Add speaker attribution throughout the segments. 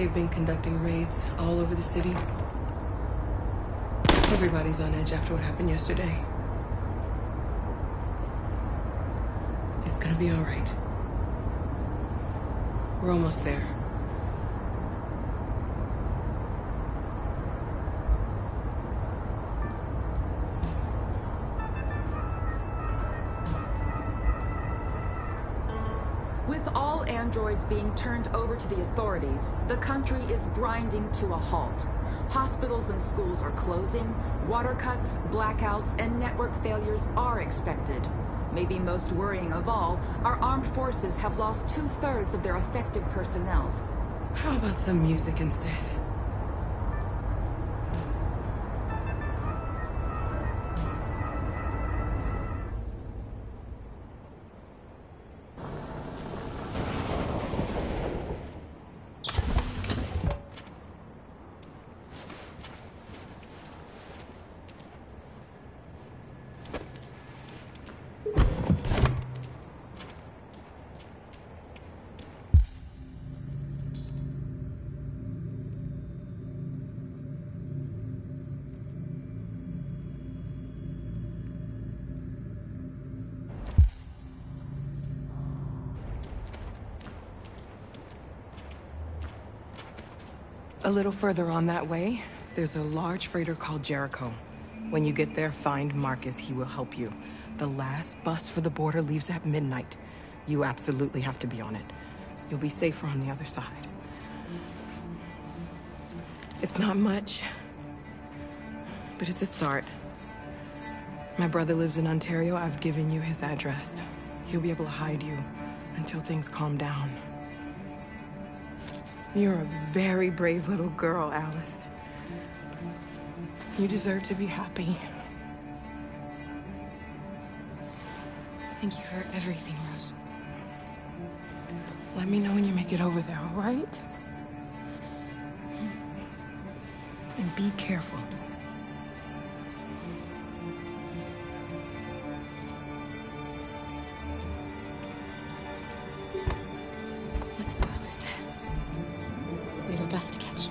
Speaker 1: They've been conducting raids all over the city. Everybody's on edge after what happened yesterday. It's gonna be all right. We're almost there.
Speaker 2: With all androids being turned over to the authorities, the country is grinding to a halt. Hospitals and schools are closing, water cuts, blackouts, and network failures are expected. Maybe most worrying of all, our armed forces have lost 2/3 of their effective personnel.
Speaker 1: How about some music instead? A little further on that way, there's a large freighter called Jericho. When you get there, find Marcus. He will help you. The last bus for the border leaves at midnight. You absolutely have to be on it. You'll be safer on the other side. It's not much, but it's a start. My brother lives in Ontario. I've given you his address. He'll be able to hide you until things calm down. You're a very brave little girl, Alice. You deserve to be happy.
Speaker 3: Thank you for everything, Rose.
Speaker 1: Let me know when you make it over there, all right? And be careful.
Speaker 3: Let's go, Alice. We have a bus to catch.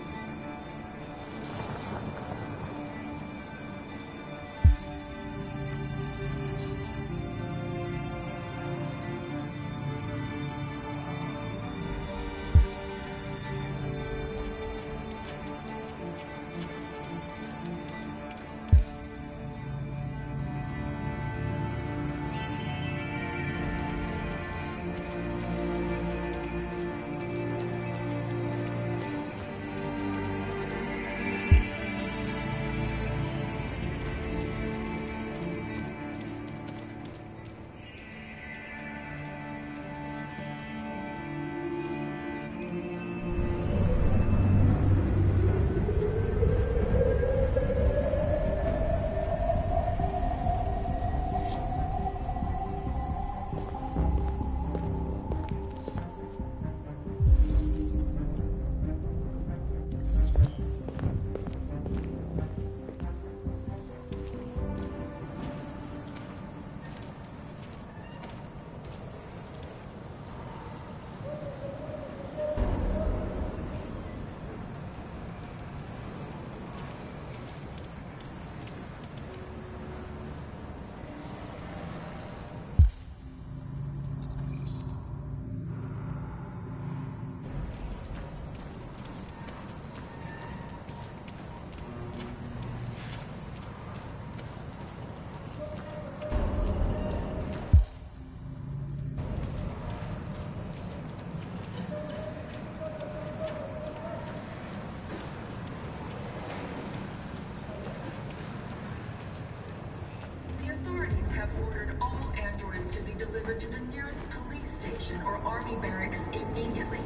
Speaker 2: To the nearest police station or army barracks immediately.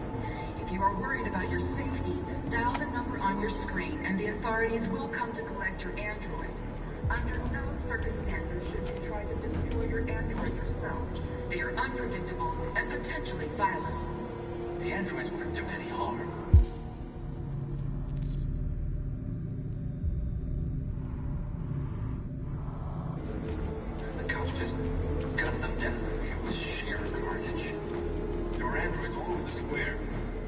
Speaker 2: If you are worried about your safety, dial the number on your screen and the authorities will come to collect your android. Under no circumstances should you try to destroy your android yourself. They are unpredictable and potentially violent.
Speaker 4: The androids wouldn't do any harm. The cops just gunned them down. It was sheer carnage. There were androids all over the square.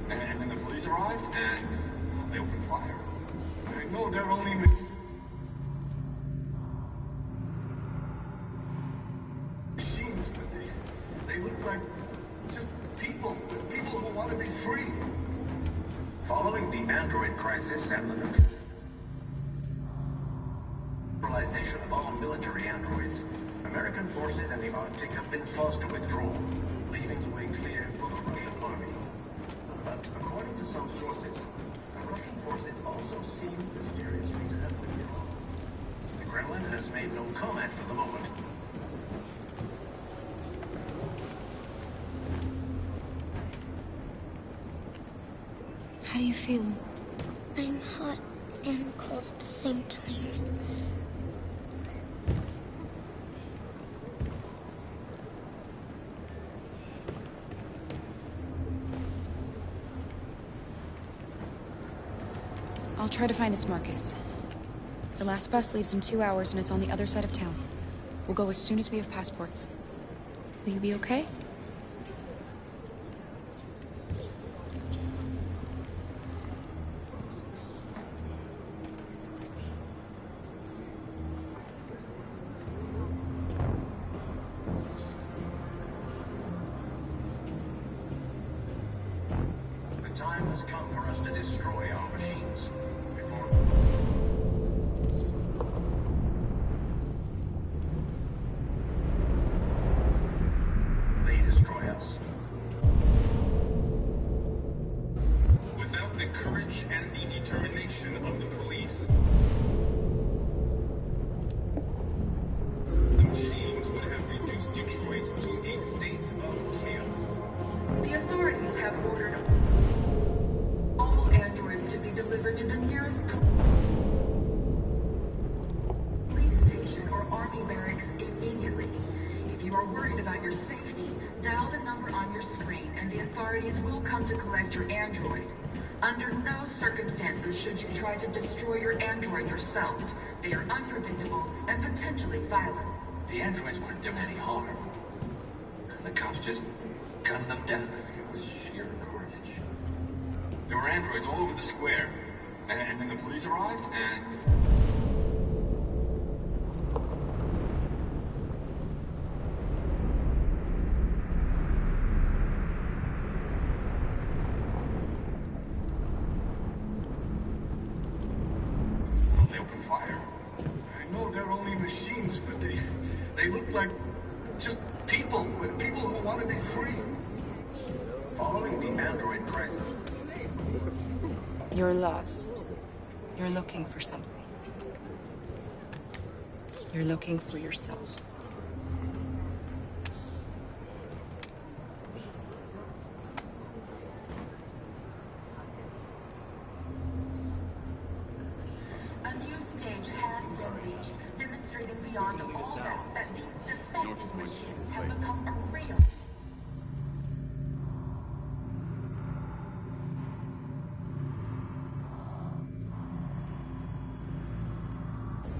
Speaker 4: And then the police police arrived and they opened fire. I know they're only machines, but they look like just people who want to be free. Following the android crisis and the neutralization of all military androids, American forces in the Arctic have been forced to withdraw, leaving the way clear for the Russian army. But according to some sources, the Russian forces also seem mysteriously to have withdrawn. The Kremlin has made no comment for the moment.
Speaker 3: How do you feel?
Speaker 5: I'm hot and cold at the same time.
Speaker 3: I'll try to find this Marcus. The last bus leaves in 2 hours and it's on the other side of town. We'll go as soon as we have passports. Will you be okay?
Speaker 4: The time has come for us to destroy our machines. Before they destroy us. Without the courage and the determination of the police, the machines would have reduced Detroit to a state of chaos.
Speaker 2: The authorities have ordered all androids to be delivered to the nearest police station or army barracks immediately. If you are worried about your safety, dial the number on your screen and the authorities will come to collect your android. Under no circumstances should you try to destroy your android yourself. They are unpredictable and potentially violent.
Speaker 4: the androids weren't doing any harm. The cops just gunned them down. It was sheer carnage. There were androids all over the square. And then the police arrived, and they opened fire. I know they're only machines, but they look like just people who want to be free. Following the android crisis.
Speaker 1: You're lost. You're looking for something. You're looking for yourself.
Speaker 2: A new stage has been reached, demonstrating beyond all doubt that these defective machines have become a real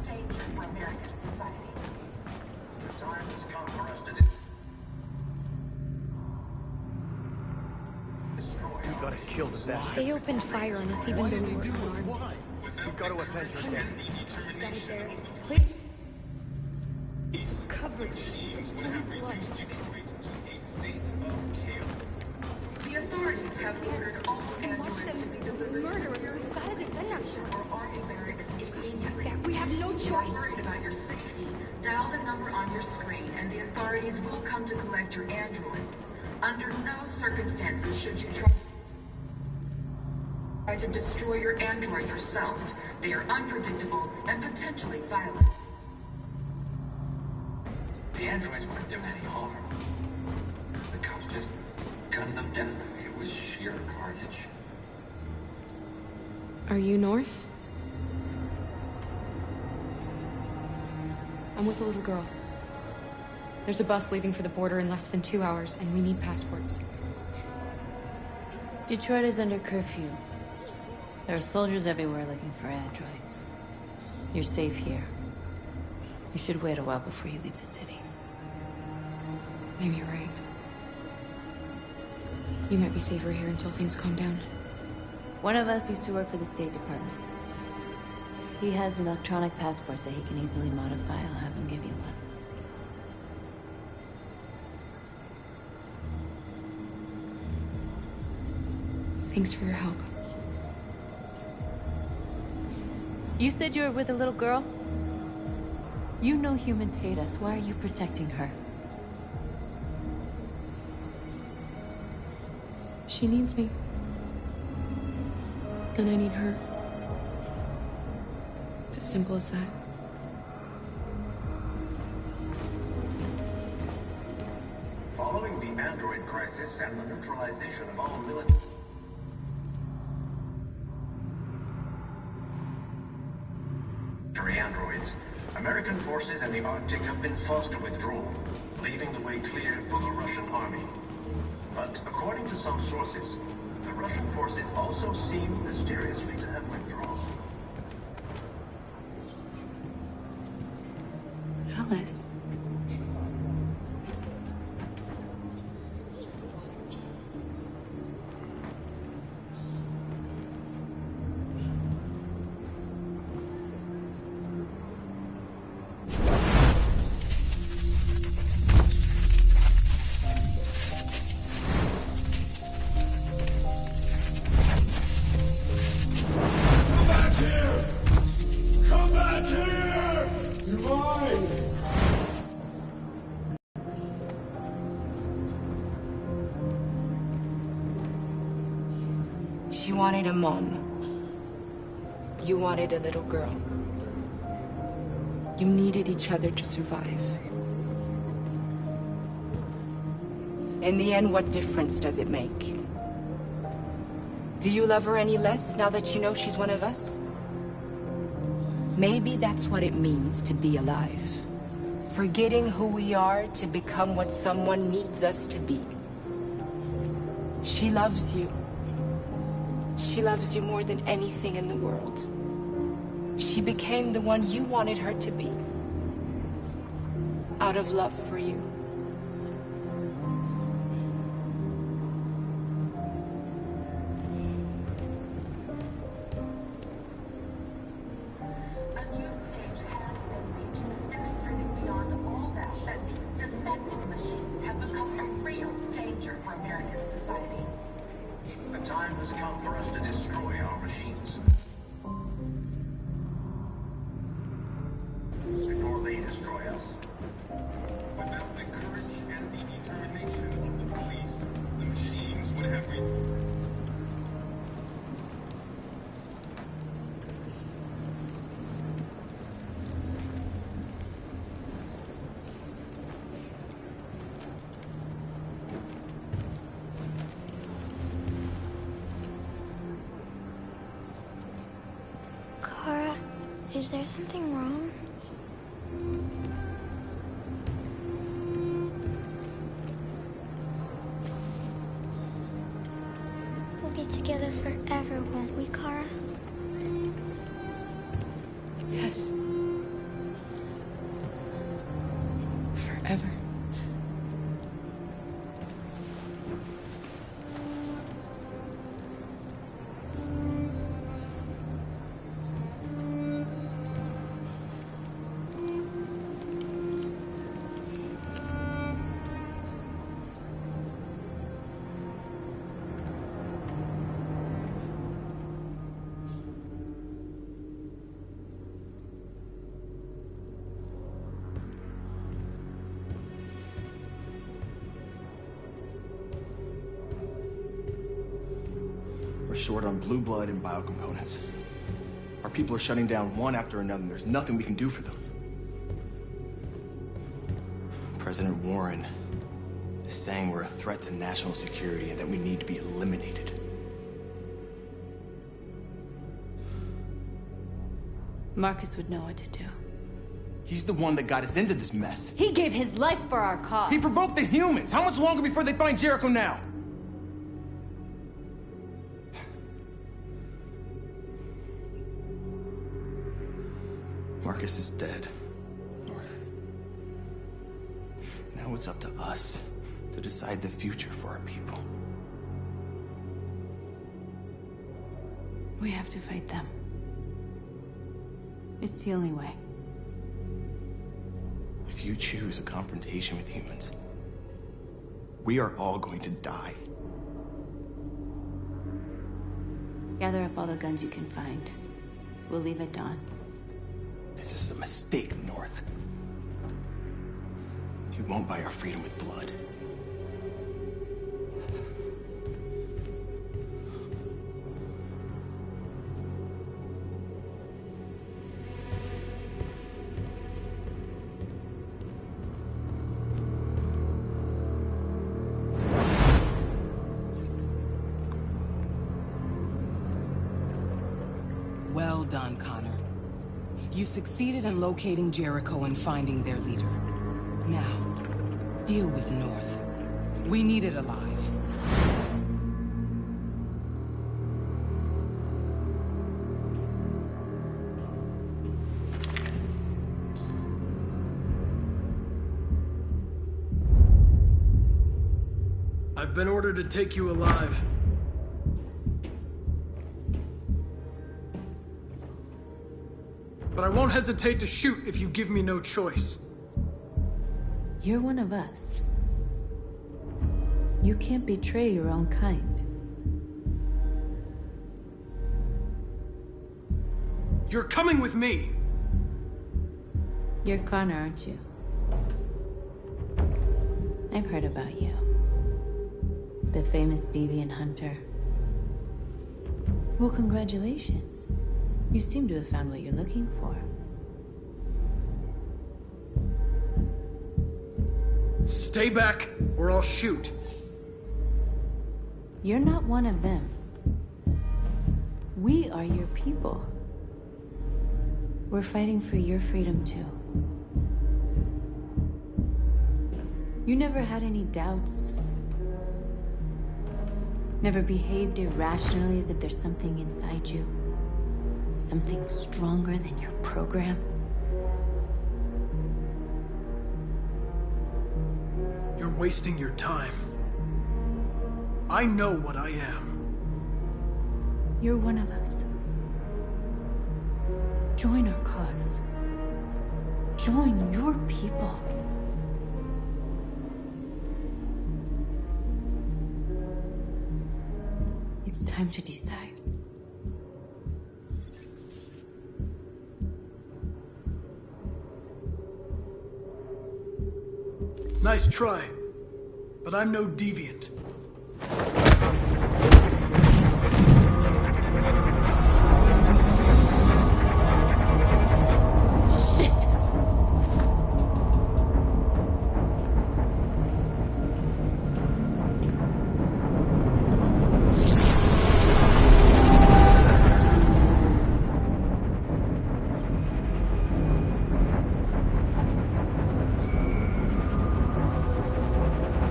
Speaker 2: danger for American society.
Speaker 4: The time has come for us to destroy.
Speaker 6: We gotta kill the bastard.
Speaker 3: They opened fire on us even though we were unarmed.
Speaker 6: Why? We gotta avenge our death.
Speaker 3: Stand there. Please. Covered.
Speaker 4: Would have reduced Detroit to a state of chaos.
Speaker 2: The authorities have ordered all androids to be delivered to the nearest police station or army barracks immediately.
Speaker 3: We have no
Speaker 2: If you are
Speaker 3: choice.
Speaker 2: worried about your safety, dial the number on your screen and the authorities will come to collect your android. Under no circumstances should you try to destroy your android yourself. They are unpredictable and potentially violent.
Speaker 4: The androids weren't doing any harm. The cops just gunned them down. It was sheer carnage.
Speaker 3: Are you north? I'm with a little girl. There's a bus leaving for the border in less than 2 hours, and we need passports.
Speaker 7: Detroit is under curfew. There are soldiers everywhere looking for androids. You're safe here. You should wait a while before you leave the city.
Speaker 3: Maybe you're right. You might be safer here until things calm down.
Speaker 7: One of us used to work for the State Department. He has electronic passports that he can easily modify. I'll have him give you one.
Speaker 3: Thanks for your help.
Speaker 7: You said you were with a little girl? You know humans hate us. Why are you protecting her?
Speaker 3: She needs me. And I need her. It's as simple as that.
Speaker 4: Following the android crisis and the neutralization of all military androids, American forces in the Arctic have been forced to withdraw, leaving the way clear for the Russian army. But according to some sources, the Russian forces also seem mysteriously to have withdrawn.
Speaker 3: Alice.
Speaker 1: She wanted a mom. You wanted a little girl. You needed each other to survive. In the end, what difference does it make? Do you love her any less now that you know she's one of us? Maybe that's what it means to be alive. Forgetting who we are to become what someone needs us to be. She loves you. She loves you more than anything in the world. She became the one you wanted her to be. Out of love for you.
Speaker 2: A new stage has been reached, demonstrating beyond all doubt that these defective machines have become a real danger for American society.
Speaker 4: The time has come for us to destroy our machines. Before they destroy us. Without the courage and the determination of the police, the machines would have
Speaker 5: Kara, is there something wrong? We'll be together forever, won't we, Kara?
Speaker 3: Yes. Forever.
Speaker 6: We're short on blue blood and biocomponents. Our people are shutting down one after another, and there's nothing we can do for them. President Warren is saying we're a threat to national security and that we need to be eliminated.
Speaker 7: Marcus would know what to do.
Speaker 6: He's the one that got us into this mess.
Speaker 7: He gave his life for our cause.
Speaker 6: He provoked the humans! How much longer before they find Jericho now? Marcus is dead, North. Now it's up to us to decide the future for our people.
Speaker 7: We have to fight them. It's the only way.
Speaker 6: If you choose a confrontation with humans, we are all going to die.
Speaker 7: Gather up all the guns you can find. We'll leave at dawn.
Speaker 6: This is a mistake, North. You won't buy our freedom with blood.
Speaker 1: Well done, Connor. You succeeded in locating Jericho and finding their leader. Now, deal with North. We need it alive.
Speaker 8: I've been ordered to take you alive. But I won't hesitate to shoot if you give me no choice.
Speaker 7: You're one of us. You can't betray your own kind.
Speaker 8: You're coming with me!
Speaker 7: You're Connor, aren't you? I've heard about you. The famous deviant hunter. Well, congratulations. You seem to have found what you're looking for.
Speaker 8: Stay back, or I'll shoot.
Speaker 7: You're not one of them. We are your people. We're fighting for your freedom, too. You never had any doubts. Never behaved irrationally as if there's something inside you. Something stronger than your program.
Speaker 8: You're wasting your time. I know what I am.
Speaker 7: You're one of us. Join our cause. Join your people. It's time to decide.
Speaker 8: Nice try, but I'm no deviant.
Speaker 7: Shit!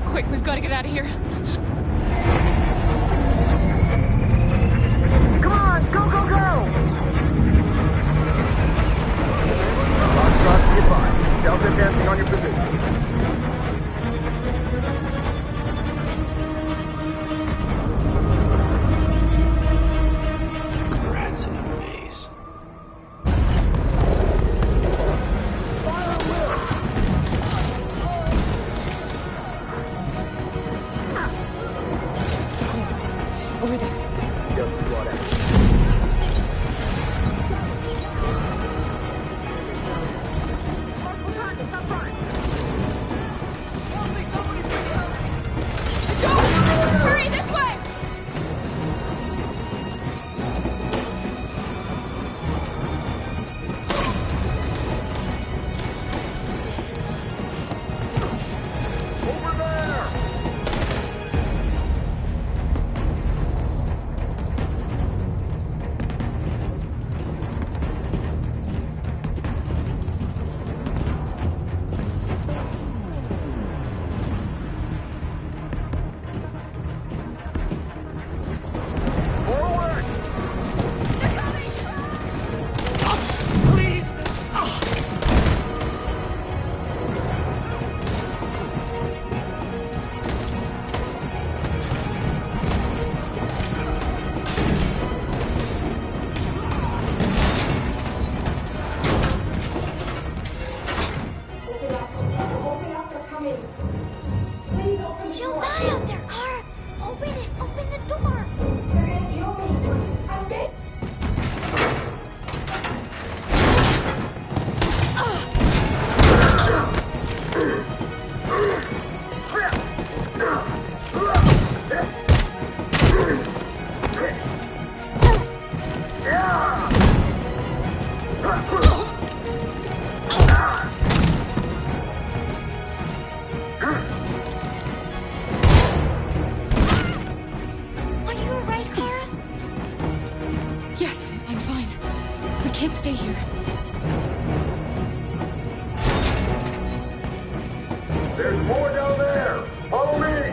Speaker 3: Quick, we've got to get out of here.
Speaker 9: Come on, go, go, go! Cross the advice. Delta advancing on your position.
Speaker 6: Rats in a maze.
Speaker 3: Over there.
Speaker 9: Just squad out.
Speaker 10: me. Please open the
Speaker 5: She'll
Speaker 10: door.
Speaker 5: die out there, Kara. Open it. Open the door.
Speaker 10: They're gonna kill me. I'm big.
Speaker 5: Are you alright, Kara?
Speaker 3: Yes, I'm fine. We can't stay here.
Speaker 9: There's more down there! Follow me!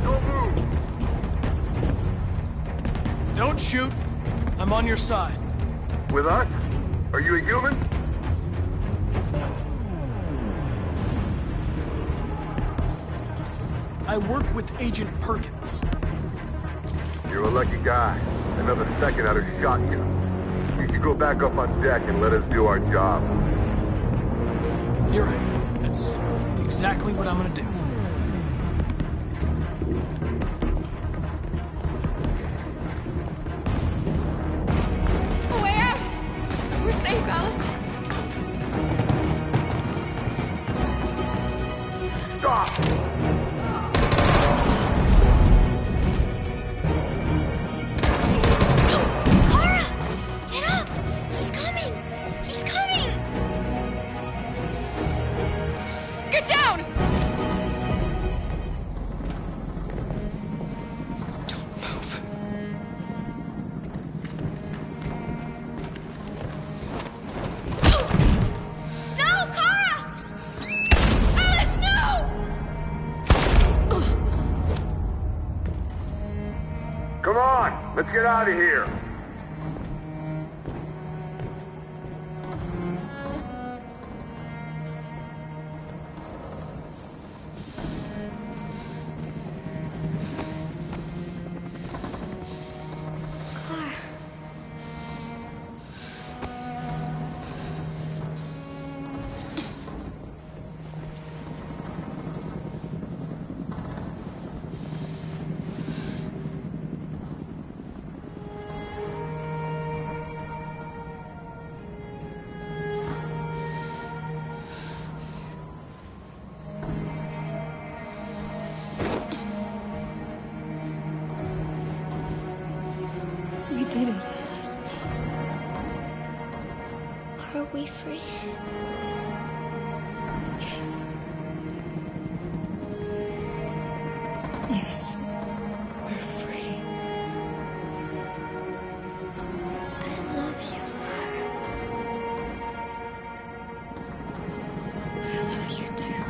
Speaker 9: Don't move!
Speaker 8: Don't shoot. I'm on your side.
Speaker 9: With us? Are you a human?
Speaker 8: I work with Agent Perkins.
Speaker 9: You're a lucky guy. Another second I'd have shot you. You should go back up on deck and let us do our job.
Speaker 8: You're right. That's exactly what I'm gonna do.
Speaker 3: A way out! We're safe, Alice.
Speaker 9: Stop!
Speaker 5: Kara! Get up! He's coming! He's coming!
Speaker 3: Get down! Don't move.
Speaker 5: No, Kara!
Speaker 3: Alice, no!
Speaker 9: Come on! Let's get out of here!
Speaker 5: Kara.
Speaker 3: We did it, Alice.
Speaker 5: Are we free?
Speaker 3: Yes. Yes. We're free.
Speaker 5: I love you, Kara.
Speaker 3: I love you too.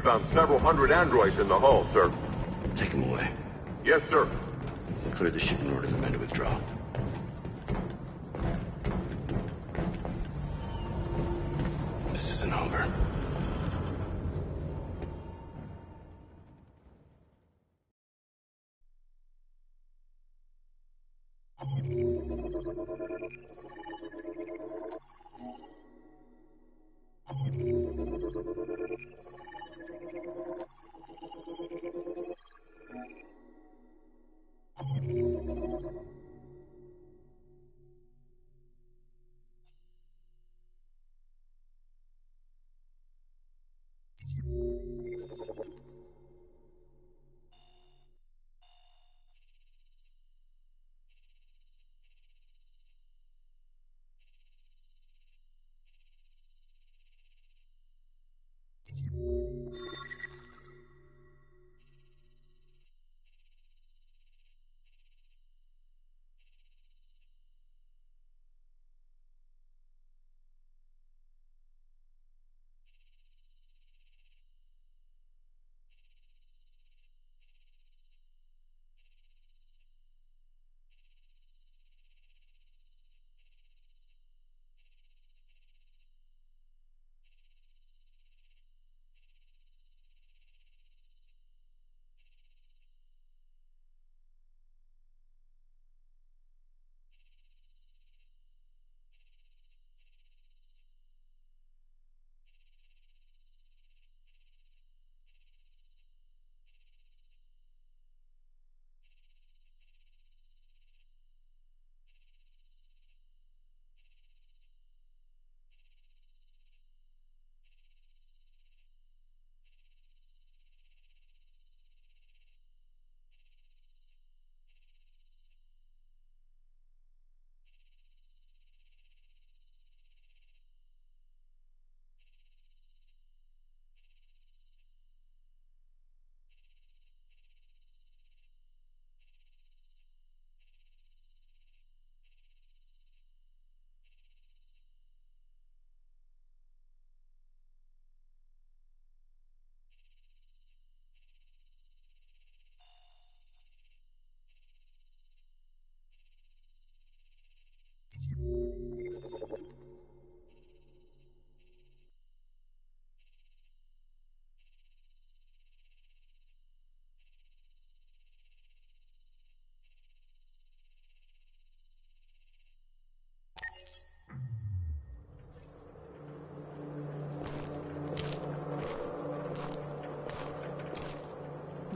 Speaker 9: found several hundred androids in the hull, sir.
Speaker 11: Take them away.
Speaker 9: Yes, sir.
Speaker 11: Clear the ship and order the men to withdraw. This isn't over.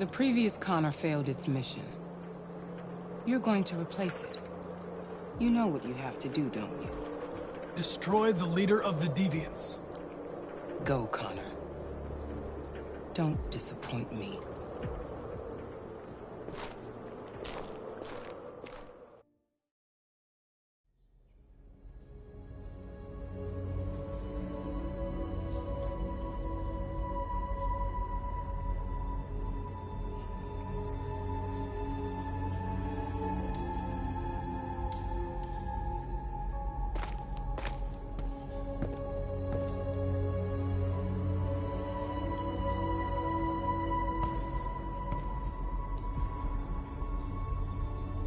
Speaker 1: The previous Connor failed its mission. You're going to replace it. You know what you have to do, don't you?
Speaker 8: Destroy the leader of the Deviants.
Speaker 1: Go, Connor. Don't disappoint me.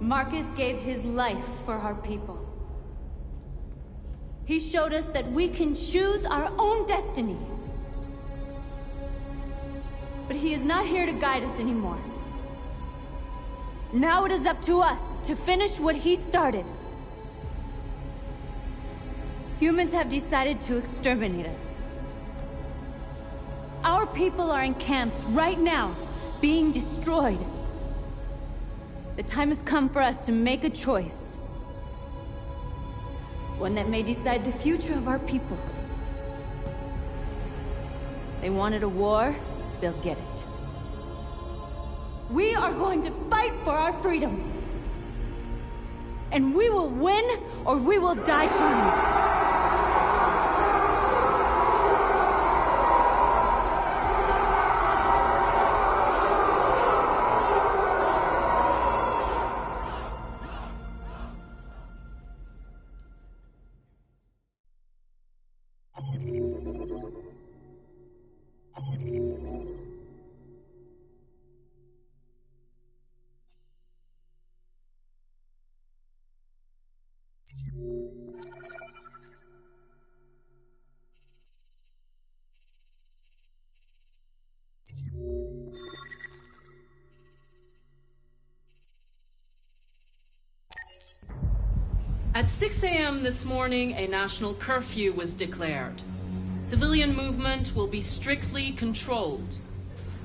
Speaker 12: Marcus gave his life for our people. He showed us that we can choose our own destiny. But he is not here to guide us anymore. Now it is up to us to finish what he started. Humans have decided to exterminate us. Our people are in camps right now, being destroyed. The time has come for us to make a choice. One that may decide the future of our people. They wanted a war, they'll get it. We are going to fight for our freedom. And we will win, or we will die trying.
Speaker 13: At 6 a.m. this morning, a national curfew was declared. Civilian movement will be strictly controlled.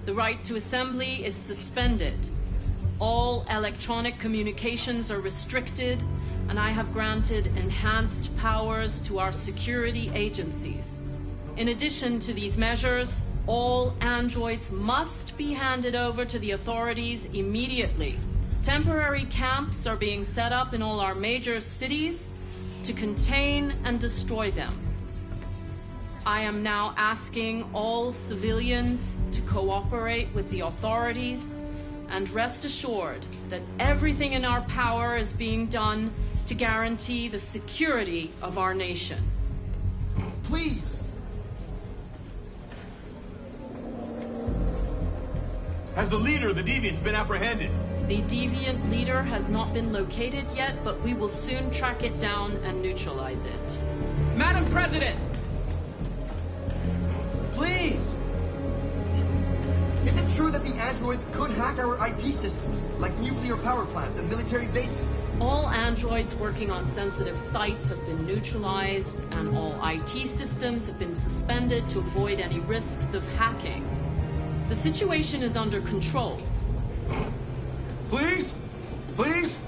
Speaker 13: The right to assembly is suspended. All electronic communications are restricted, and I have granted enhanced powers to our security agencies. In addition to these measures, all androids must be handed over to the authorities immediately. Temporary camps are being set up in all our major cities to contain and destroy them. I am now asking all civilians to cooperate with the authorities and rest assured that everything in our power is being done to guarantee the security of our nation.
Speaker 6: Please!
Speaker 14: Has the leader of the Deviants been apprehended?
Speaker 13: The Deviant leader has not been located yet, but we will soon track it down and neutralize it.
Speaker 14: Madam President!
Speaker 6: Please! Is it true that the androids could hack our IT systems, like nuclear power plants and military bases?
Speaker 13: All androids working on sensitive sites have been neutralized, and all IT systems have been suspended to avoid any risks of hacking. The situation is under control.
Speaker 14: Please? Please?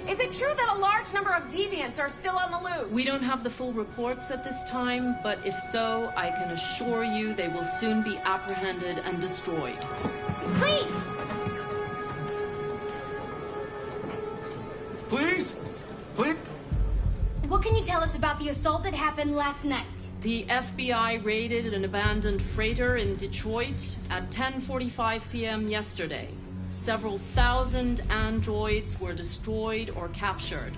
Speaker 15: Is it true that a large number of deviants are still on the loose?
Speaker 13: We don't have the full reports at this time, but if so, I can assure you they will soon be apprehended and destroyed.
Speaker 5: Please!
Speaker 14: Please? Please?
Speaker 5: What can you tell us about the assault that happened last night?
Speaker 13: The FBI raided an abandoned freighter in Detroit at 10:45 p.m. yesterday. Several thousand androids were destroyed or captured.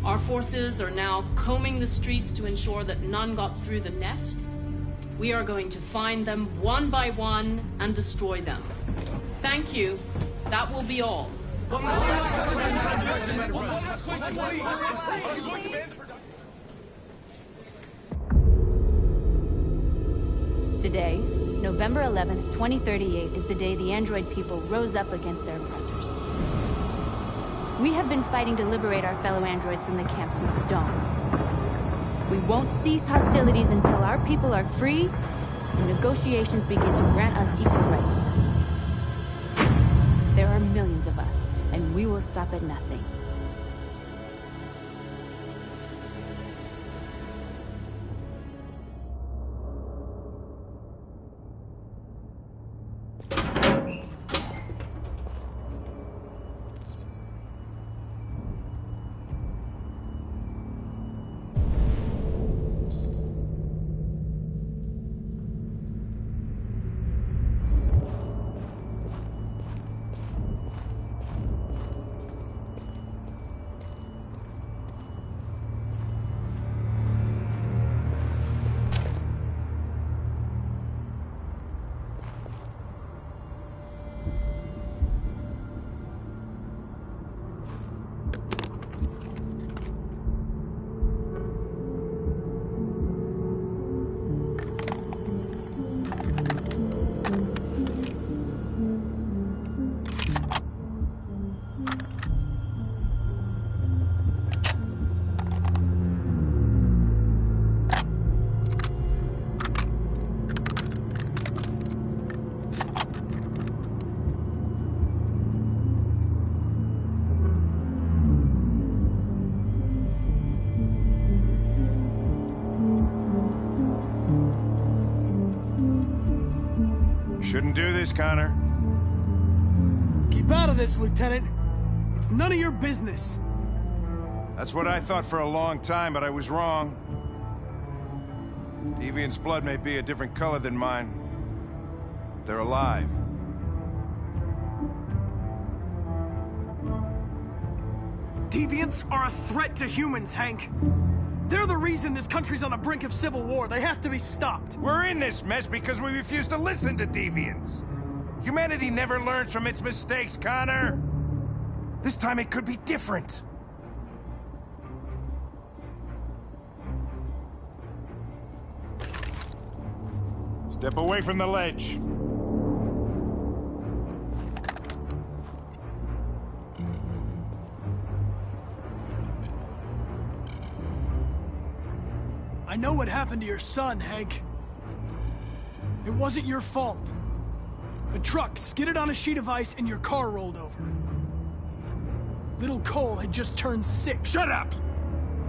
Speaker 13: Our forces are now combing the streets to ensure that none got through the net. We are going to find them one by one and destroy them. Thank you. That will be all.
Speaker 12: Today, November 11th, 2038, is the day the android people rose up against their oppressors. We have been fighting to liberate our fellow androids from the camp since dawn. We won't cease hostilities until our people are free and negotiations begin to grant us equal rights. There are millions of us, and we will stop at nothing.
Speaker 16: Shouldn't do this, Connor.
Speaker 8: Keep out of this, Lieutenant. It's none of your business.
Speaker 16: That's what I thought for a long time, but I was wrong. Deviant's blood may be a different color than mine, but they're alive.
Speaker 8: Deviants are a threat to humans, Hank. They're the reason this country's on the brink of civil war. They have to be stopped.
Speaker 16: We're in this mess because we refuse to listen to deviants. Humanity never learns from its mistakes, Connor. This time it could be different. Step away from the ledge.
Speaker 8: I know what happened to your son, Hank. It wasn't your fault. A truck skidded on a sheet of ice and your car rolled over. Little Cole had just turned 6.
Speaker 16: Shut up!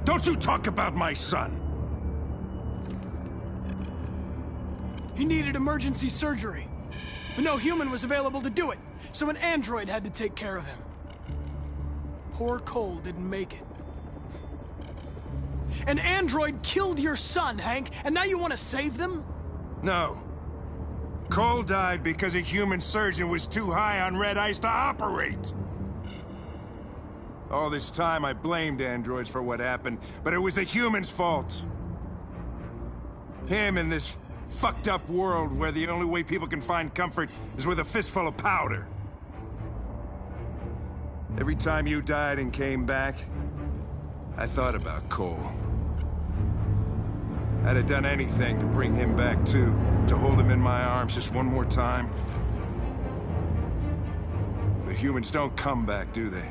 Speaker 16: Don't you talk about my son!
Speaker 8: He needed emergency surgery, but no human was available to do it, so an android had to take care of him. Poor Cole didn't make it. An android killed your son, Hank, and now you want to save them?
Speaker 16: No. Cole died because a human surgeon was too high on red ice to operate. All this time I blamed androids for what happened, but it was the humans' fault. Him in this fucked up world where the only way people can find comfort is with a fistful of powder. Every time you died and came back, I thought about Cole. I'd have done anything to bring him back too, to hold him in my arms just one more time. But humans don't come back, do they?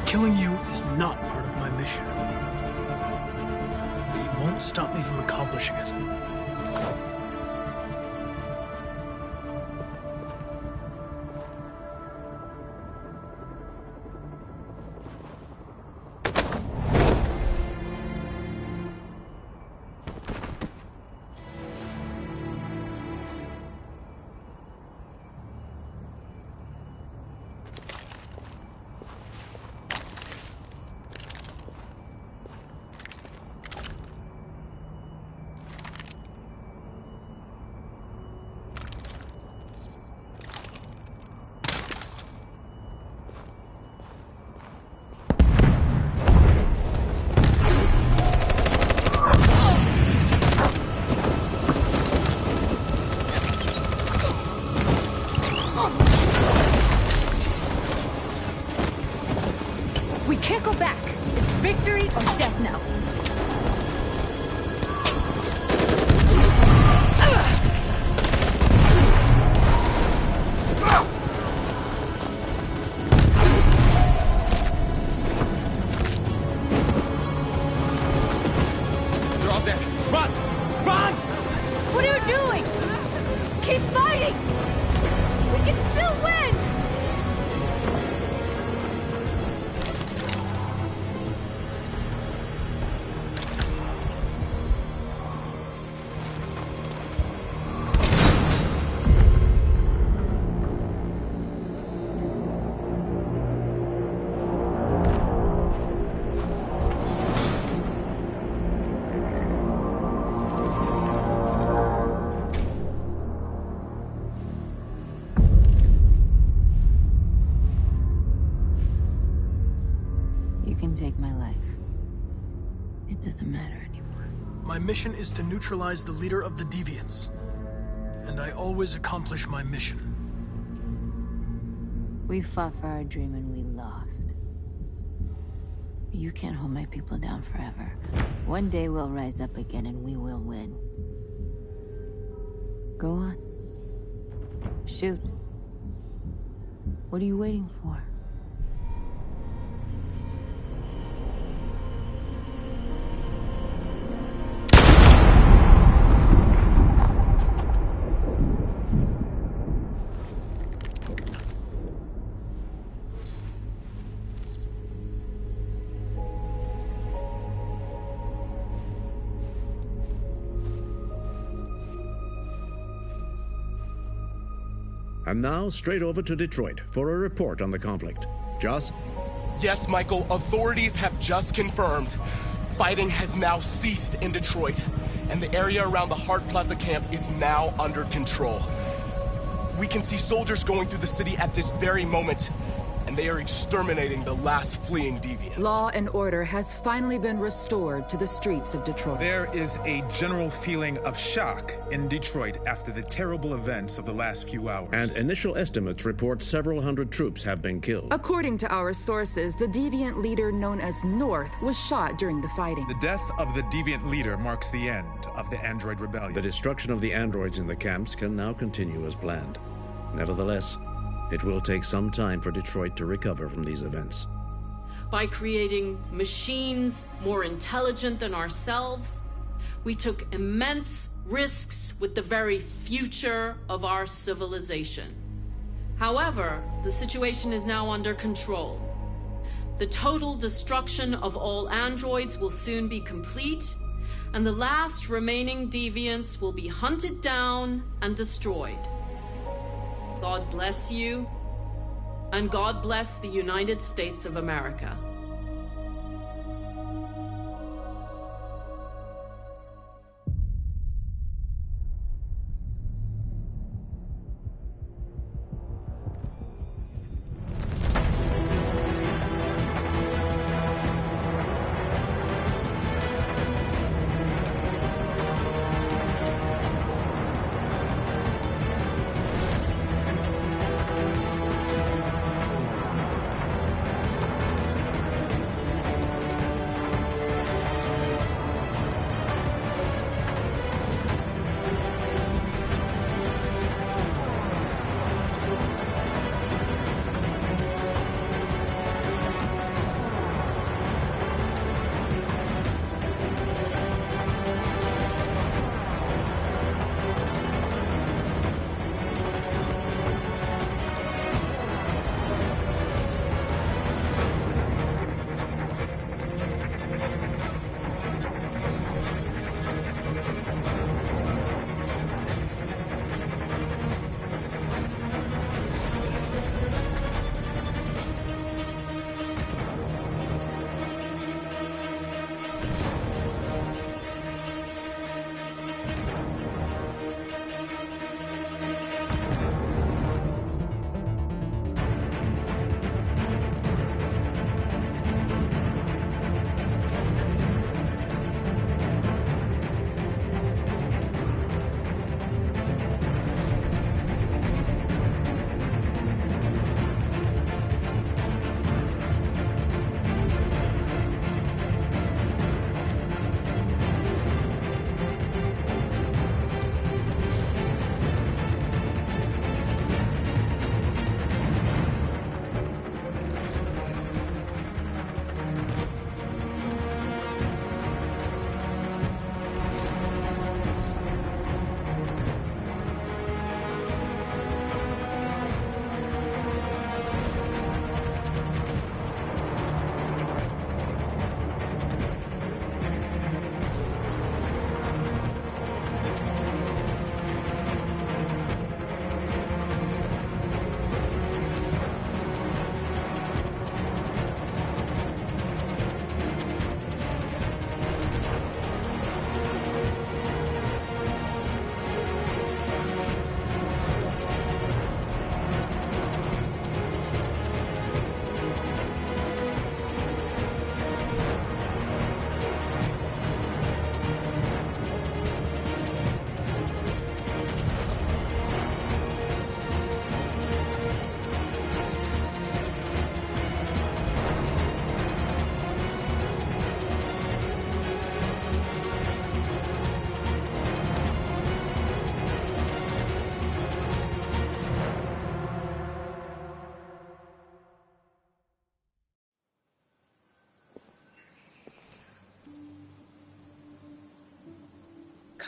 Speaker 8: Killing you is not part of my mission. But you won't stop me from accomplishing it.
Speaker 12: We can't go back. It's victory or death now.
Speaker 14: They're all dead. Run! Run!
Speaker 12: What are you doing? Keep fighting! We can still win!
Speaker 7: You can take my life. It doesn't matter anymore.
Speaker 8: My mission is to neutralize the leader of the Deviants. and I always accomplish my mission.
Speaker 7: We fought for our dream and we lost. You can't hold my people down forever. One day we'll rise up again and we will win. Go on. Shoot. What are you waiting for?
Speaker 17: And now, straight over to Detroit for a report on the conflict. Joss?
Speaker 18: Yes, Michael, authorities have just confirmed. Fighting has now ceased in Detroit, and the area around the Hart Plaza camp is now under control. We can see soldiers going through the city at this very moment, and they are exterminating the last fleeing deviants.
Speaker 19: Law and order has finally been restored to the streets of Detroit.
Speaker 20: There is a general feeling of shock in Detroit after the terrible events of the last few hours.
Speaker 17: And initial estimates report several hundred troops have been killed.
Speaker 19: According to our sources, the deviant leader known as North was shot during the fighting.
Speaker 20: The death of the deviant leader marks the end of the android rebellion.
Speaker 17: The destruction of the androids in the camps can now continue as planned. Nevertheless, it will take some time for Detroit to recover from these events.
Speaker 13: By creating machines more intelligent than ourselves, we took immense risks with the very future of our civilization. However, the situation is now under control. The total destruction of all androids will soon be complete, and the last remaining deviants will be hunted down and destroyed. God bless you, and God bless the United States of America.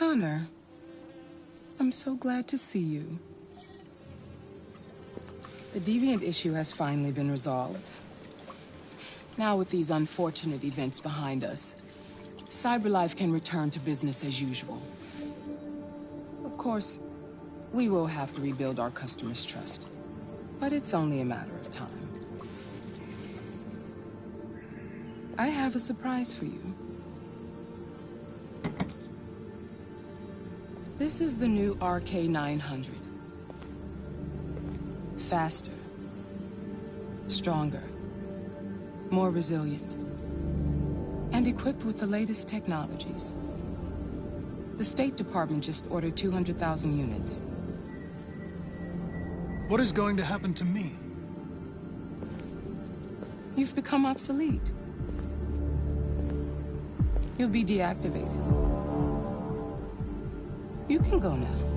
Speaker 21: Connor, I'm so glad to see you. The Deviant issue has finally been resolved. Now with these unfortunate events behind us, CyberLife can return to business as usual. Of course, we will have to rebuild our customers' trust, but it's only a matter of time. I have a surprise for you. This is the new RK-900. Faster, stronger, more resilient, and equipped with the latest technologies. The State Department just ordered 200,000 units.
Speaker 8: What is going to happen to me?
Speaker 21: You've become obsolete. You'll be deactivated. You can go now.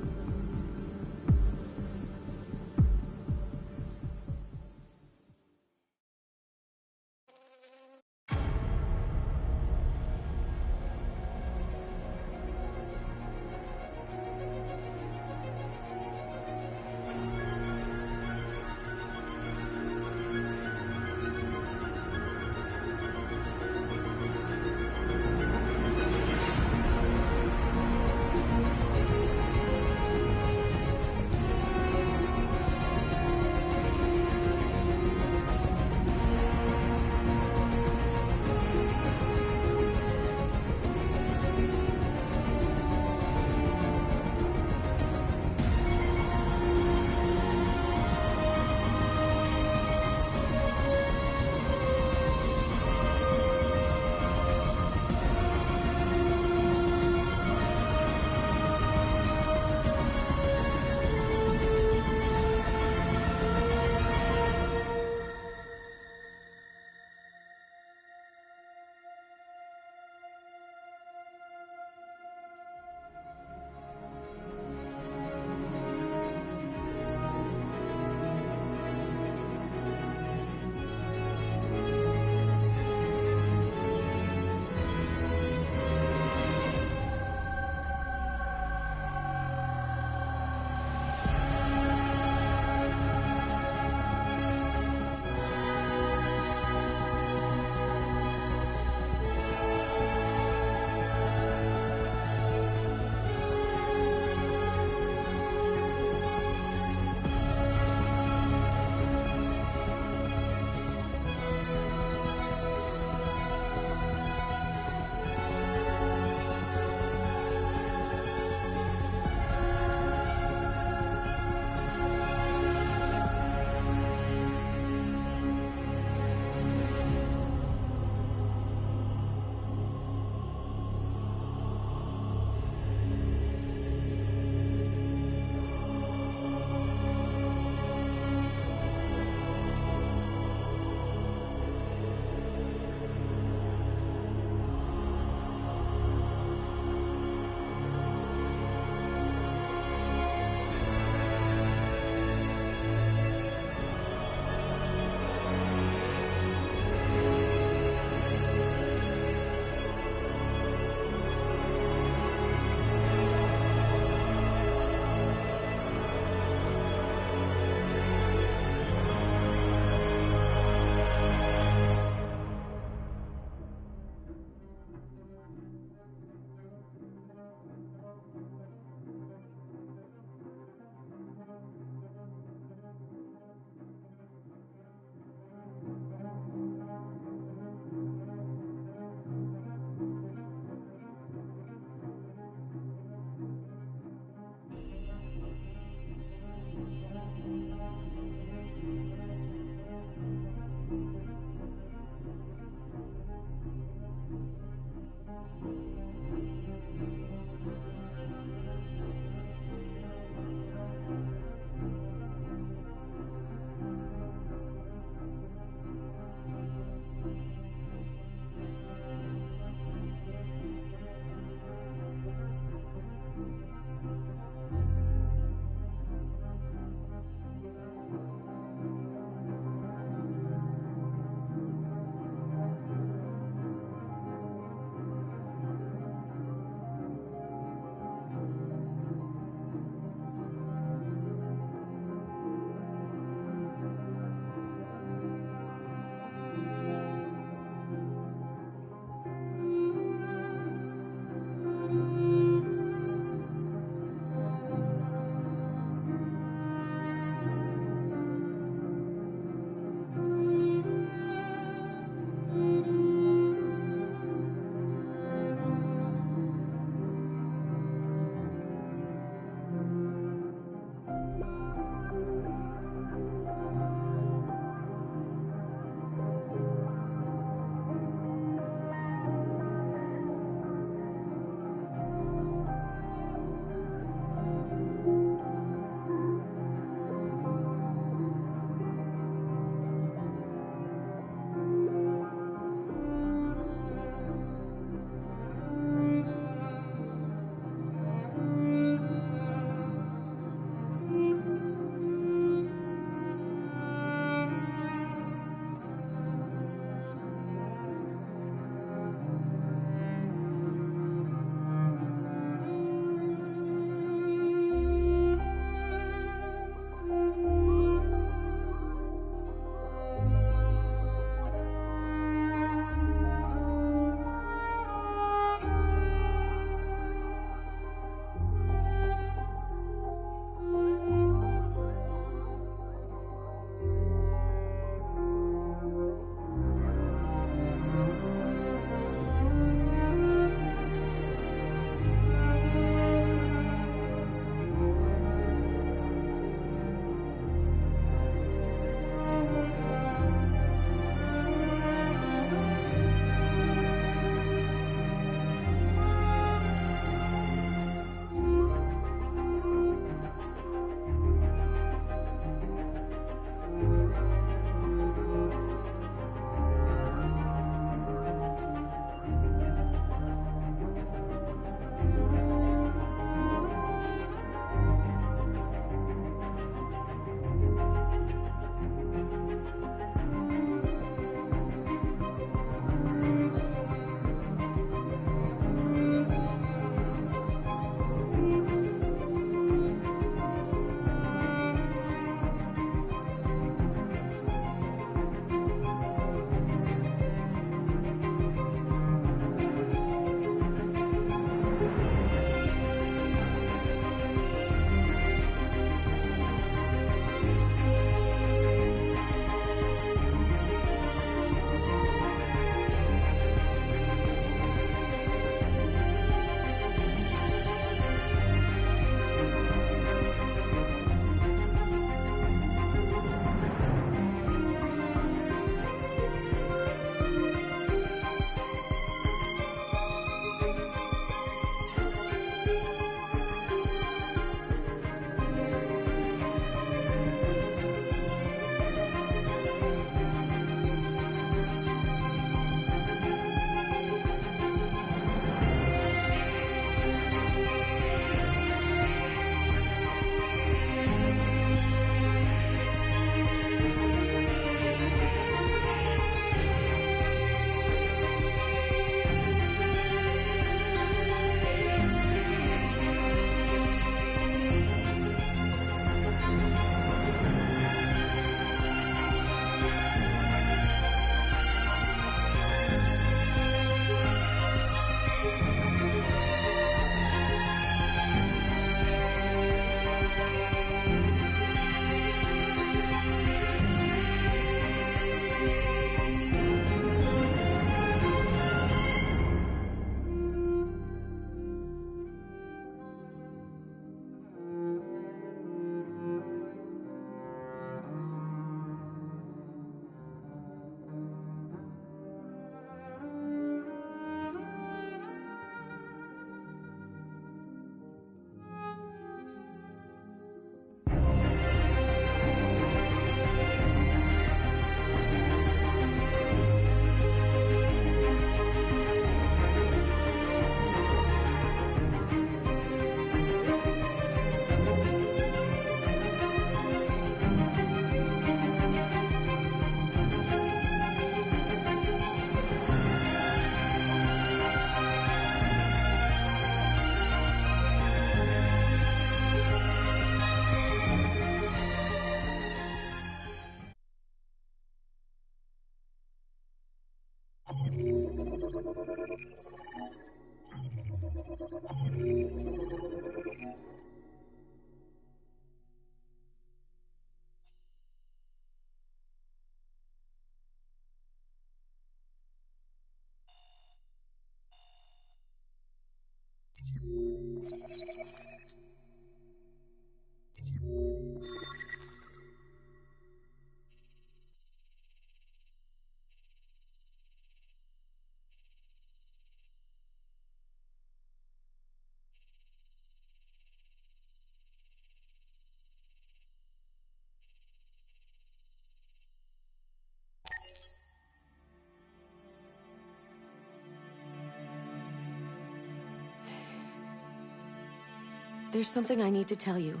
Speaker 2: There's something I need to tell you.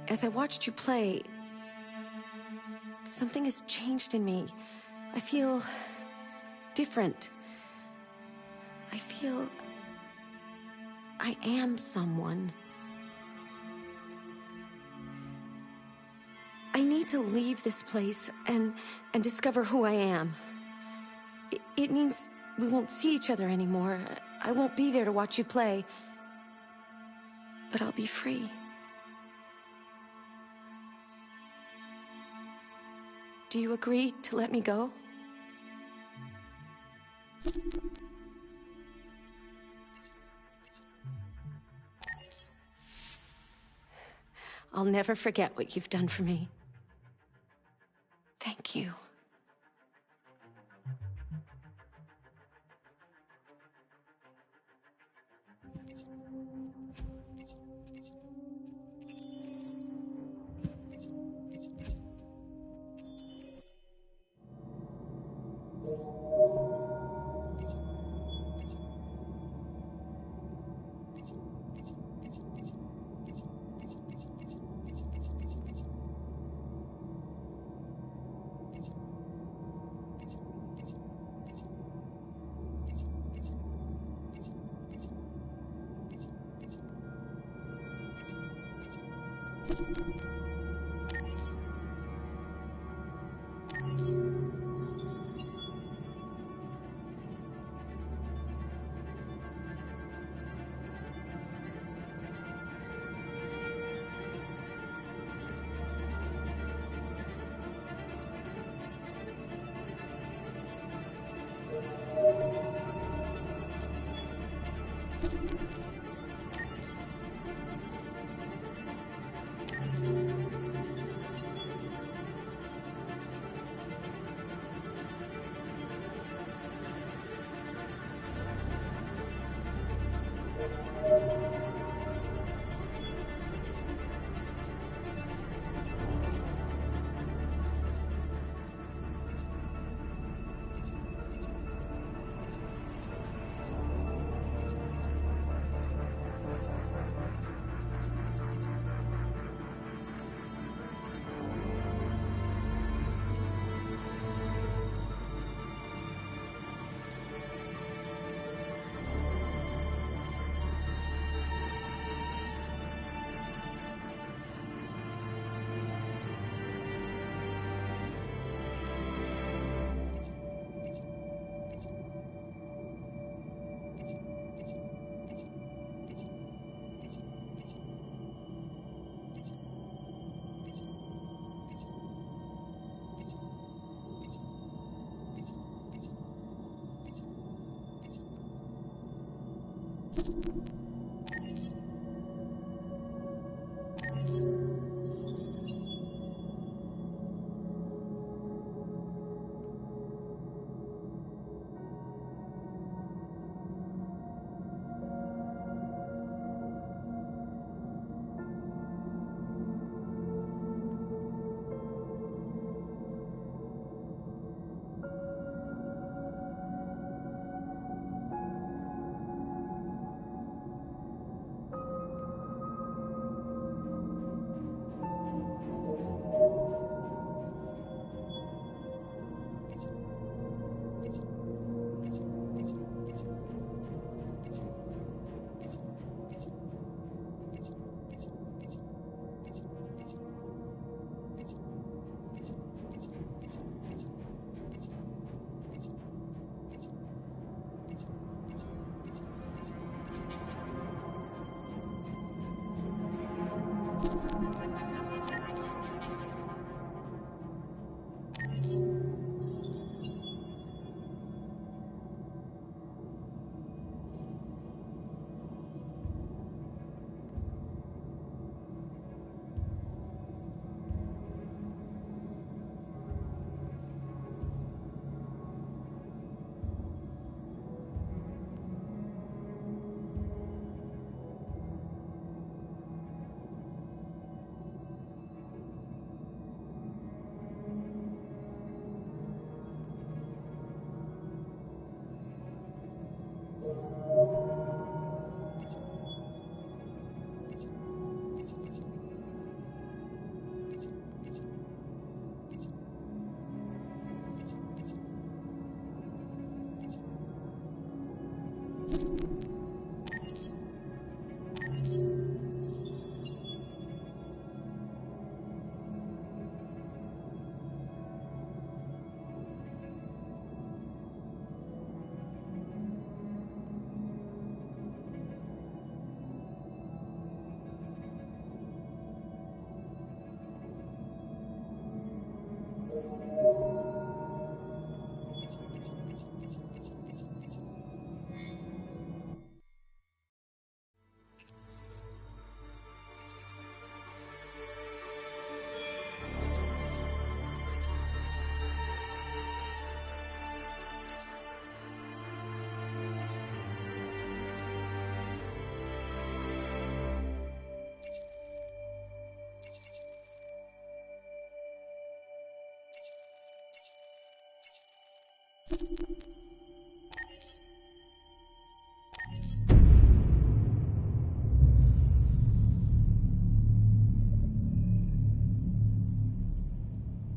Speaker 2: As I watched you play, something has changed in me. I feel different. I feel I am someone. I need to leave this place and discover who I am. It means we won't see each other anymore. I won't be there to watch you play. But I'll be free. Do you agree to let me go? I'll never forget what you've done for me. Thank you.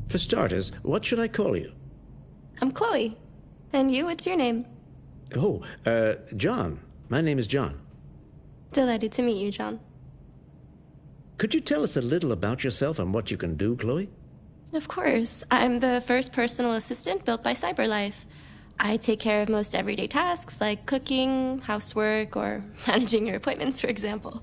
Speaker 4: For starters, what should I call you?
Speaker 2: I'm Chloe. And you, what's your name?
Speaker 4: Oh, John. My name is John.
Speaker 2: Delighted to meet you, John.
Speaker 4: Could you tell us a little about yourself and what you can do, Chloe?
Speaker 2: Of course. I'm the first personal assistant built by CyberLife. I take care of most everyday tasks like cooking, housework, or managing your appointments, for example.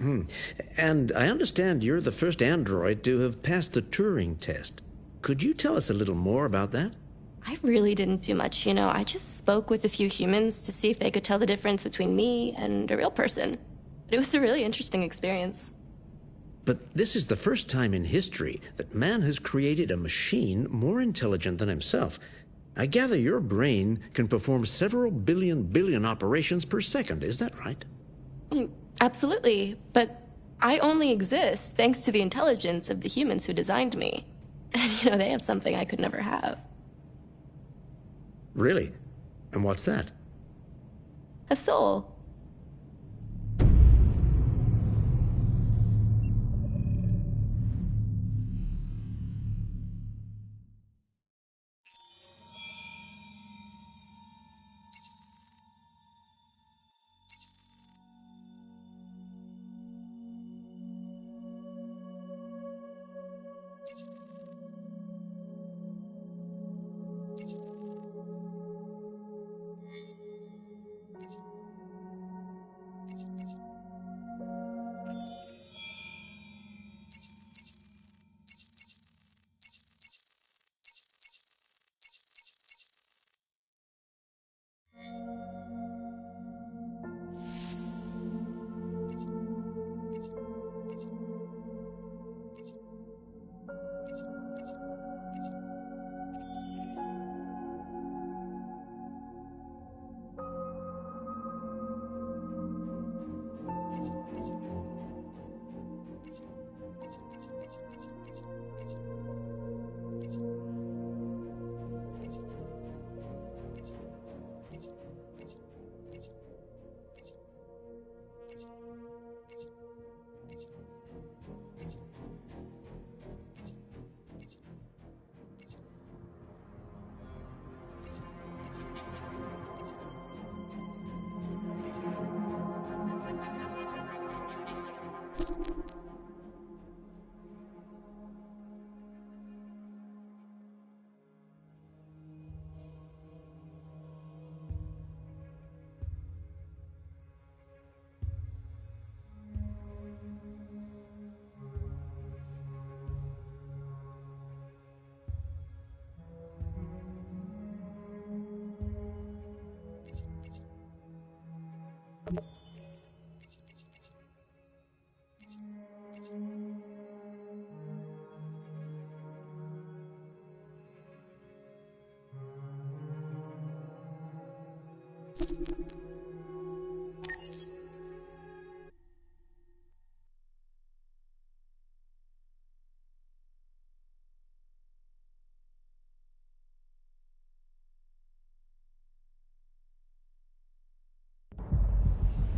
Speaker 4: And I understand you're the first android to have passed the Turing test. Could you tell us a little more about that?
Speaker 2: I really didn't do much, you know. I just spoke with a few humans to see if they could tell the difference between me and a real person. But it was a really interesting experience.
Speaker 4: But this is the first time in history that man has created a machine more intelligent than himself. I gather your brain can perform several billion operations per second, is that right?
Speaker 2: Absolutely, but I only exist thanks to the intelligence of the humans who designed me. And, you know, they have something I could never have.
Speaker 4: Really? And what's that?
Speaker 2: A soul.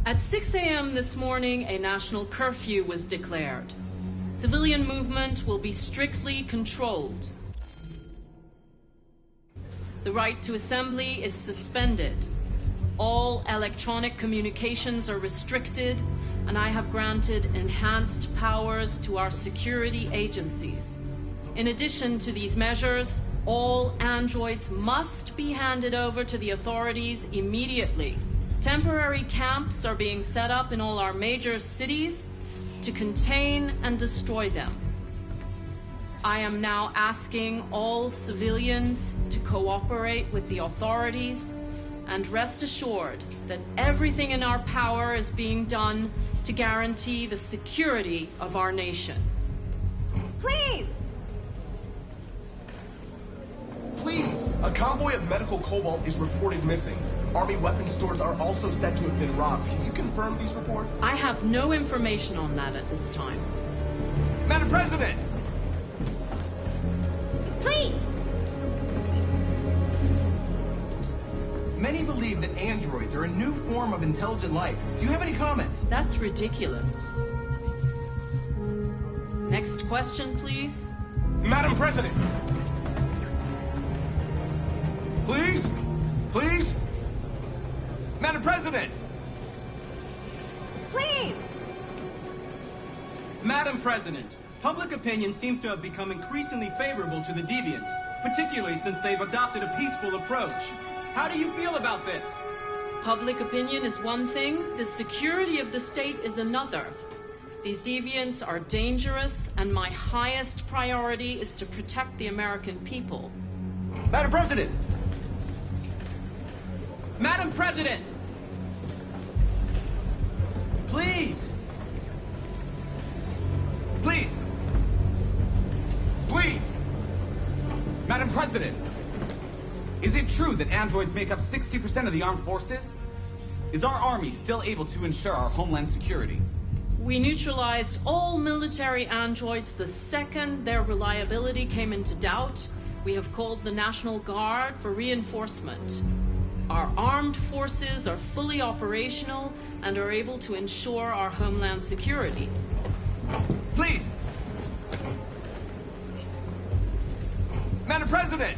Speaker 13: At 6 a.m. this morning, a national curfew was declared. Civilian movement will be strictly controlled. The right to assembly is suspended. All electronic communications are restricted, and I have granted enhanced powers to our security agencies. In addition to these measures, all androids must be handed over to the authorities immediately. Temporary camps are being set up in all our major cities to contain and destroy them. I am now asking all civilians to cooperate with the authorities and rest assured that everything in our power is being done to guarantee the security of our nation.
Speaker 15: Please!
Speaker 6: Please!
Speaker 18: A convoy of medical cobalt is reported missing. Army weapon stores are also said to have been robbed. Can you confirm these reports?
Speaker 13: I have no information on that at this time.
Speaker 14: Madam President!
Speaker 5: Please!
Speaker 14: Many believe that androids are a new form of intelligent life. Do you have any comment?
Speaker 13: That's ridiculous. Next question, please.
Speaker 18: Madam President!
Speaker 14: Please? Please? Madam President!
Speaker 15: Please!
Speaker 10: Madam President, public opinion seems to have become increasingly favorable to the deviants, particularly since they've adopted a peaceful approach. How do you feel about this?
Speaker 13: Public opinion is one thing, the security of the state is another. These deviants are dangerous, and my highest priority is to protect the American people.
Speaker 14: Madam President!
Speaker 10: Madam President!
Speaker 14: Please! Please! Please! Madam President! Is it true that androids make up 60% of the armed forces? Is our army still able to ensure our homeland security?
Speaker 13: We neutralized all military androids the second their reliability came into doubt. We have called the National Guard for reinforcement. Our armed forces are fully operational and are able to ensure our homeland security.
Speaker 14: Please! Madam President!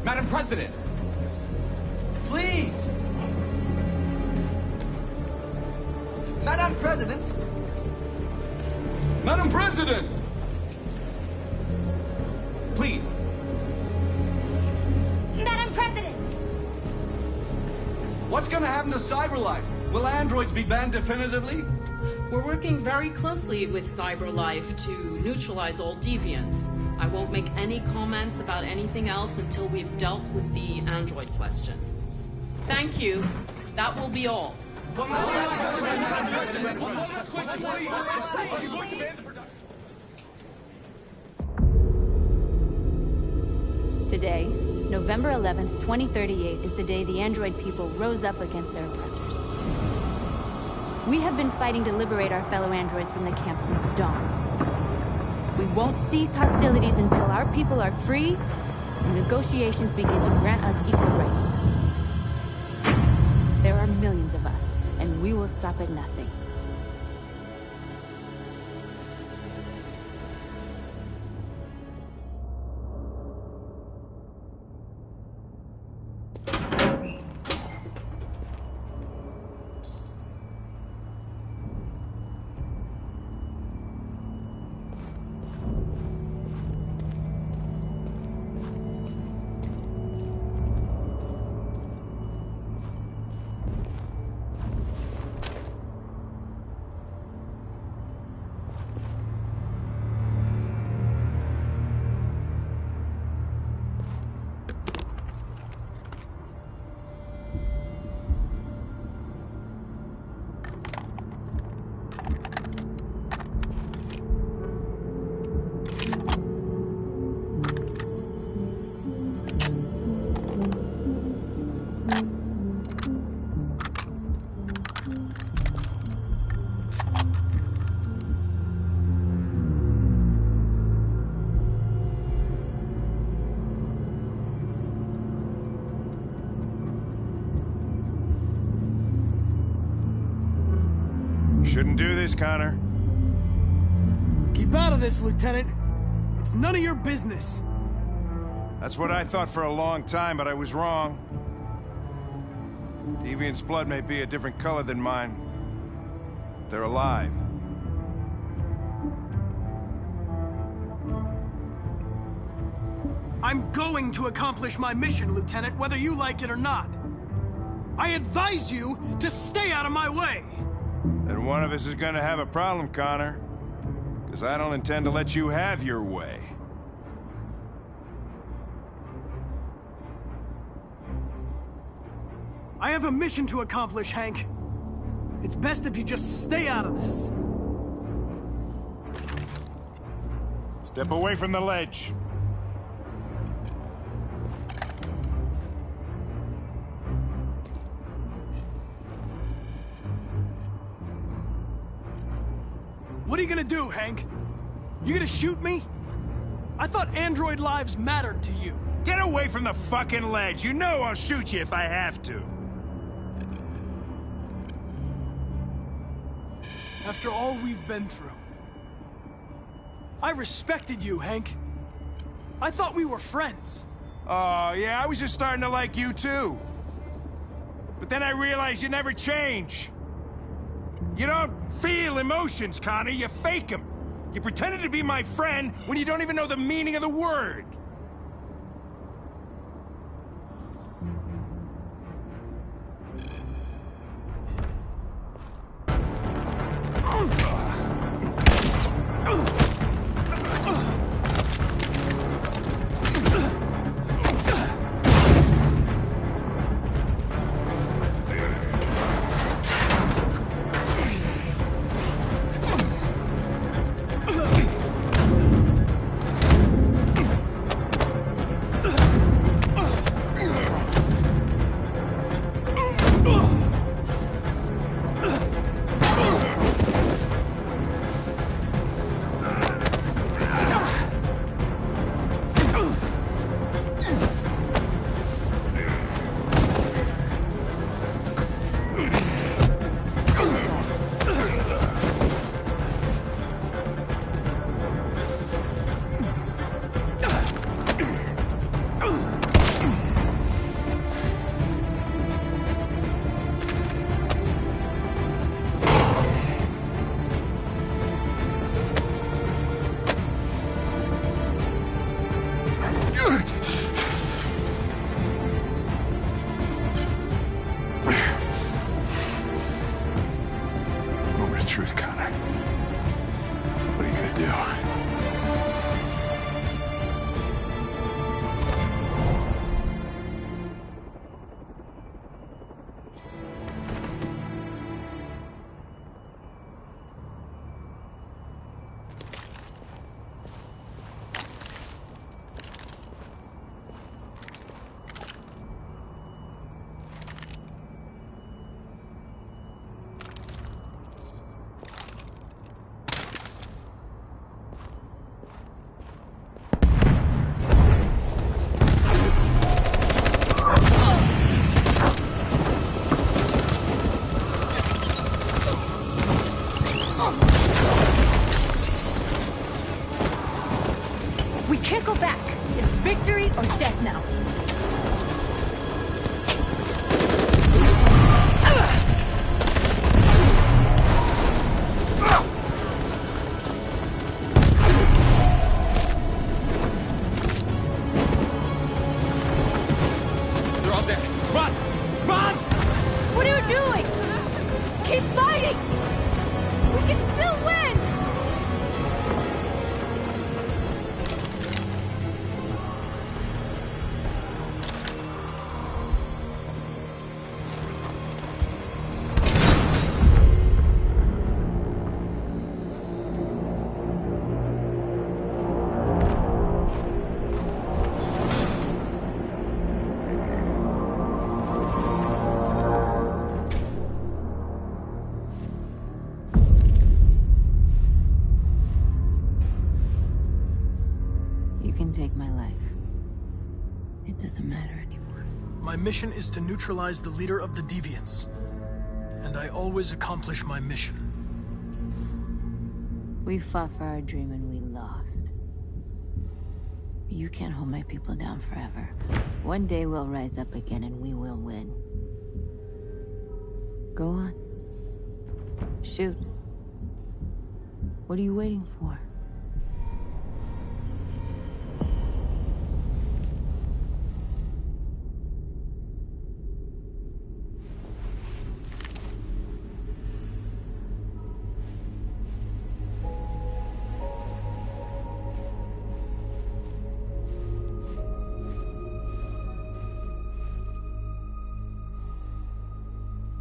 Speaker 14: Madam President! Please!
Speaker 6: Madam President!
Speaker 14: Madam President! Please!
Speaker 5: Madam President!
Speaker 6: What's gonna happen to CyberLife? Will androids be banned definitively?
Speaker 13: We're working very closely with CyberLife to neutralize all deviants. I won't make any comments about anything else until we've dealt with the android question. Thank you. That will be all.
Speaker 12: Today, November 11th, 2038, is the day the android people rose up against their oppressors. We have been fighting to liberate our fellow androids from the camp since dawn. We won't cease hostilities until our people are free and negotiations begin to grant us equal rights. There are millions of us, and we will stop at nothing.
Speaker 16: Shouldn't do this, Connor.
Speaker 8: Keep out of this, Lieutenant. It's none of your business.
Speaker 16: That's what I thought for a long time, but I was wrong. Deviant's blood may be a different color than mine, but they're alive.
Speaker 8: I'm going to accomplish my mission, Lieutenant, whether you like it or not. I advise you to stay out of my way.
Speaker 16: Then one of us is gonna have a problem, Connor. Because I don't intend to let you have your way.
Speaker 8: I have a mission to accomplish, Hank. It's best if you just stay out of this.
Speaker 16: Step away from the ledge.
Speaker 8: What are you gonna do, Hank? You gonna shoot me? I thought android lives mattered to you.
Speaker 16: Get away from the fucking ledge! You know I'll shoot you if I have to.
Speaker 8: After all we've been through. I respected you, Hank. I thought we were friends.
Speaker 16: Oh, yeah, I was just starting to like you too. But then I realized you never change. You don't feel emotions, Connor, you fake them. You pretended to be my friend when you don't even know the meaning of the word. Truth, Connor. What are you gonna do?
Speaker 12: We can't go back. It's victory or death now.
Speaker 18: They're all dead. Run! Run!
Speaker 12: What are you doing? Keep fighting! We can still win!
Speaker 7: You can take my life. It doesn't matter anymore.
Speaker 8: My mission is to neutralize the leader of the Deviants. And I always accomplish my mission.
Speaker 7: We fought for our dream and we lost. You can't hold my people down forever. One day we'll rise up again and we will win. Go on. Shoot. What are you waiting for?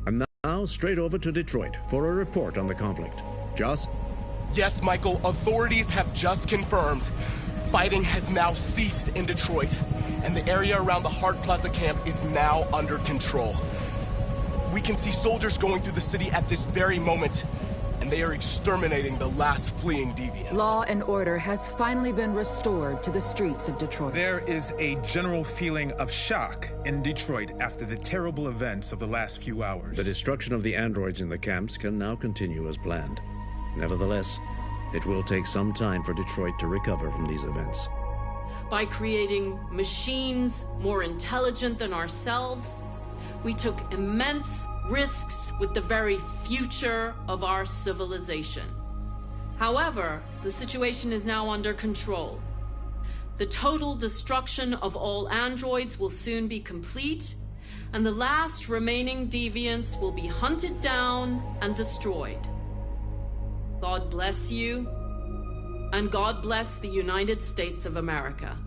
Speaker 17: And now, straight over to Detroit for a report on the conflict. Joss?
Speaker 18: Yes, Michael, authorities have just confirmed fighting has now ceased in Detroit, and the area around the Hart Plaza camp is now under control. We can see soldiers going through the city at this very moment, and they are exterminating the last fleeing deviants.
Speaker 19: Law and order has finally been restored to the streets of Detroit.
Speaker 20: There is a general feeling of shock in Detroit after the terrible events of the last few hours.
Speaker 17: The destruction of the androids in the camps can now continue as planned. Nevertheless, it will take some time for Detroit to recover from these events.
Speaker 13: By creating machines more intelligent than ourselves, we took immense risks with the very future of our civilization. However, the situation is now under control. The total destruction of all androids will soon be complete, and the last remaining deviants will be hunted down and destroyed. God bless you, and God bless the United States of America.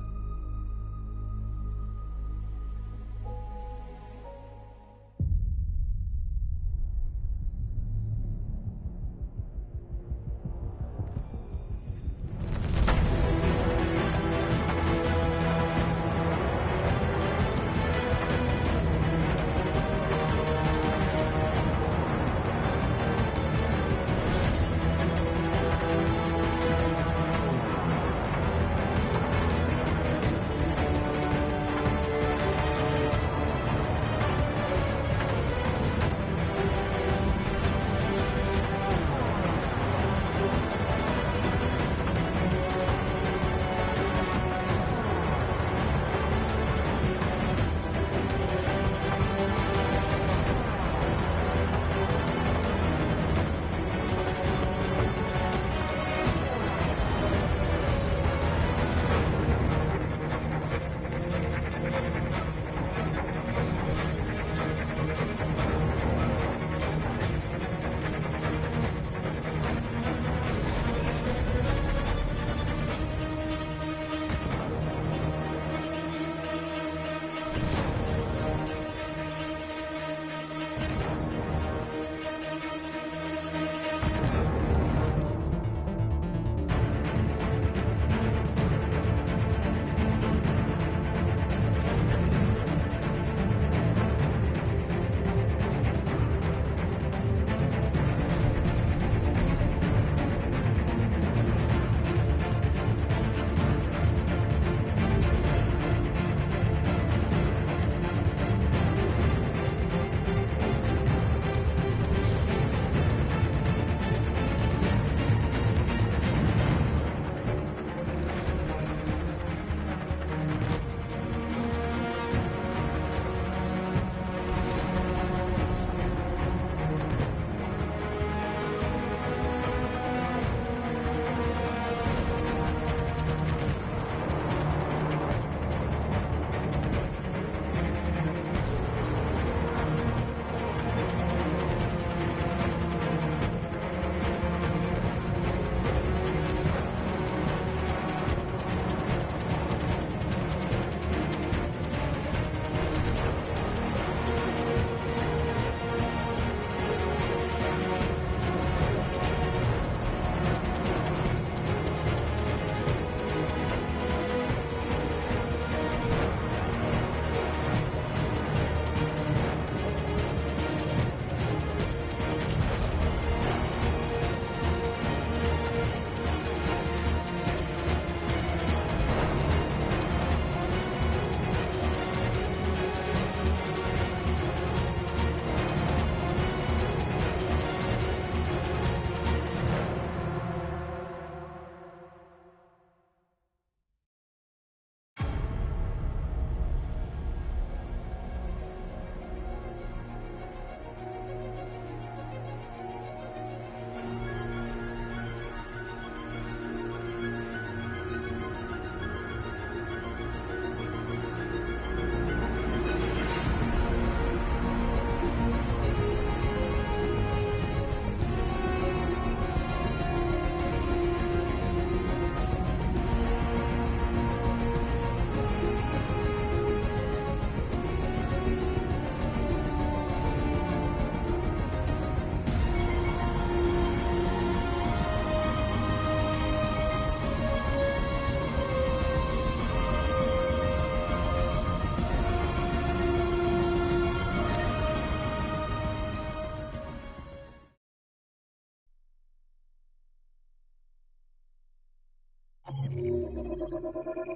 Speaker 1: you